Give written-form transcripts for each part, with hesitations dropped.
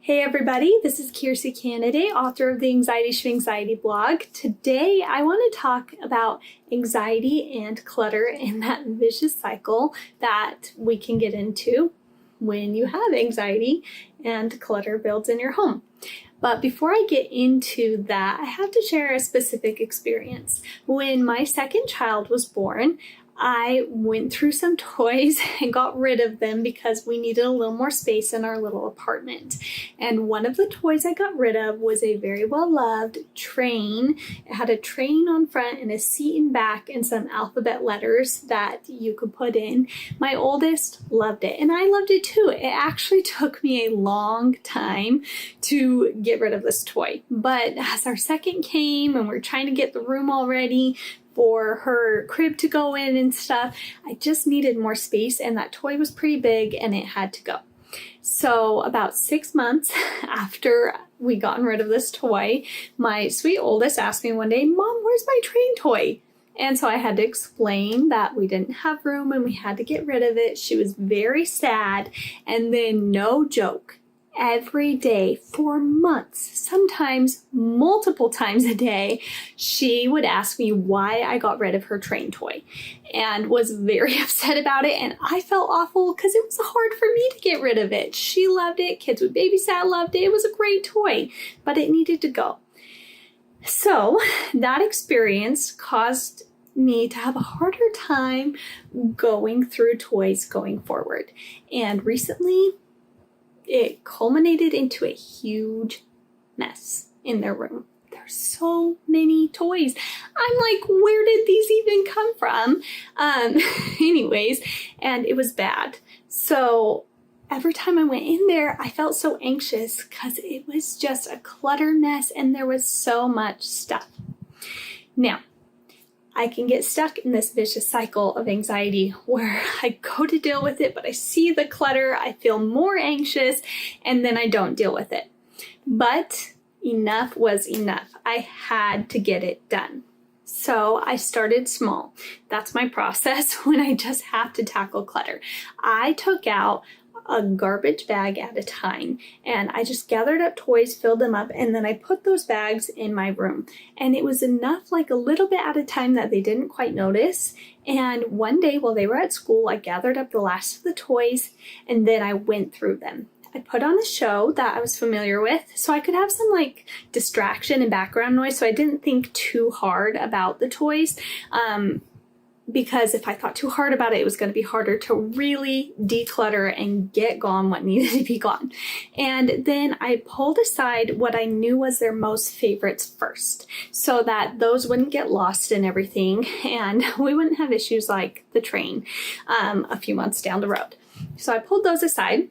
Hey everybody, this is Kirsi Candidate, author of the Anxiety Schmanxiety blog. Today I want to talk about anxiety and clutter and that vicious cycle that we can get into when you have anxiety and clutter builds in your home. But before I get into that, I have to share a specific experience. When my second child was born, I went through some toys and got rid of them because we needed a little more space in our little apartment. And one of the toys I got rid of was a very well-loved train. It had a train on front and a seat in back and some alphabet letters that you could put in. My oldest loved it and I loved it too. It actually took me a long time to get rid of this toy. But as our second came and we're trying to get the room all ready for her crib to go in and stuff, I just needed more space and that toy was pretty big and it had to go. So about 6 months after we gotten rid of this toy, my sweet oldest asked me one day, "Mom, where's my train toy?" And so I had to explain that we didn't have room and we had to get rid of it. She was very sad. And then, no joke, every day for months, sometimes multiple times a day, she would ask me why I got rid of her train toy and was very upset about it. And I felt awful because it was hard for me to get rid of it. She loved it. Kids we babysat loved it. It was a great toy, but it needed to go. So that experience caused me to have a harder time going through toys going forward. And recently, it culminated into a huge mess in their room. There's so many toys. I'm like, where did these even come from? Anyways, and it was bad. So every time I went in there, I felt so anxious because it was just a clutter mess and there was so much stuff. Now, I can get stuck in this vicious cycle of anxiety where I go to deal with it, but I see the clutter, I feel more anxious, and then I don't deal with it. But enough was enough. I had to get it done. So I started small. That's my process when I just have to tackle clutter. I took out a garbage bag at a time and I just gathered up toys, filled them up, and then I put those bags in my room. And it was enough, like a little bit at a time, that they didn't quite notice. And one day while they were at school, I gathered up the last of the toys and then I went through them. I put on a show that I was familiar with so I could have some like distraction and background noise, so I didn't think too hard about the toys. Because if I thought too hard about it, it was going to be harder to really declutter and get gone what needed to be gone. And then I pulled aside what I knew was their most favorites first, so that those wouldn't get lost in everything and we wouldn't have issues like the train a few months down the road. So I pulled those aside.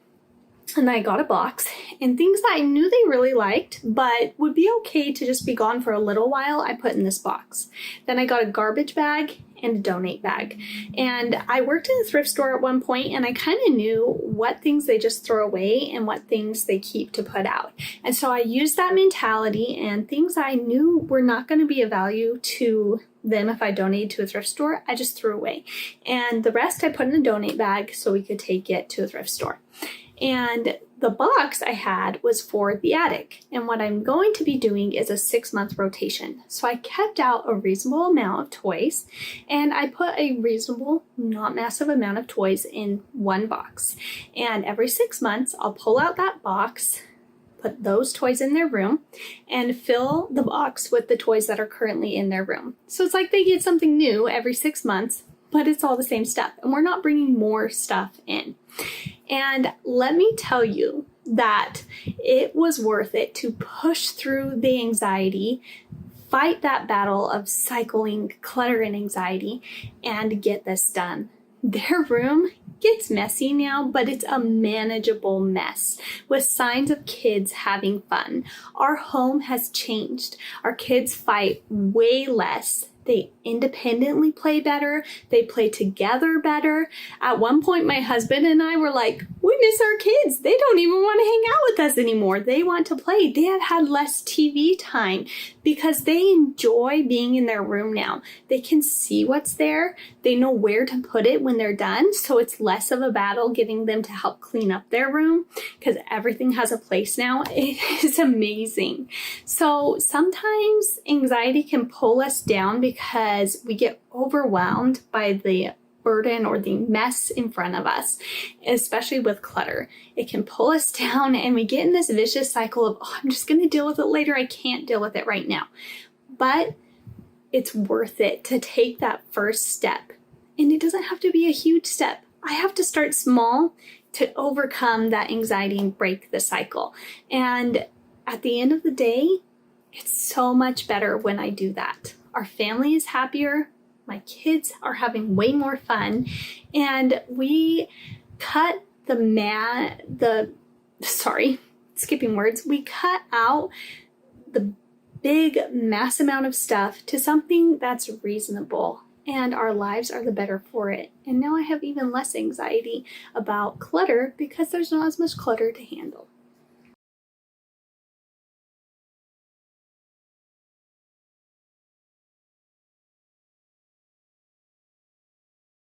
And I got a box and things that I knew they really liked but would be okay to just be gone for a little while, I put in this box. Then I got a garbage bag and a donate bag. And I worked in a thrift store at one point and I kind of knew what things they just throw away and what things they keep to put out. And so I used that mentality, and things I knew were not going to be of value to them if I donated to a thrift store, I just threw away. And the rest I put in a donate bag so we could take it to a thrift store. And the box I had was for the attic. And what I'm going to be doing is a 6-month rotation. So I kept out a reasonable amount of toys and I put a reasonable, not massive amount of toys in one box. And every 6 months, I'll pull out that box, put those toys in their room, and fill the box with the toys that are currently in their room. So it's like they get something new every 6 months, but it's all the same stuff. And we're not bringing more stuff in. And let me tell you that it was worth it to push through the anxiety, fight that battle of cycling clutter and anxiety, and get this done. Their room gets messy now, but it's a manageable mess with signs of kids having fun. Our home has changed. Our kids fight way less They independently play better. They play together better. At one point, my husband and I were like, we miss our kids. They don't even want to hang out with us anymore. They want to play. They have had less TV time because they enjoy being in their room now. They can see what's there. They know where to put it when they're done. So it's less of a battle getting them to help clean up their room because everything has a place now. It is amazing. So sometimes anxiety can pull us down because we get overwhelmed by the burden or the mess in front of us, especially with clutter. It can pull us down and we get in this vicious cycle of, oh, I'm just going to deal with it later. I can't deal with it right now. But it's worth it to take that first step. And it doesn't have to be a huge step. I have to start small to overcome that anxiety and break the cycle. And at the end of the day, it's so much better when I do that. Our family is happier. My kids are having way more fun. And we cut we cut out the big mass amount of stuff to something that's reasonable. And our lives are the better for it. And now I have even less anxiety about clutter because there's not as much clutter to handle.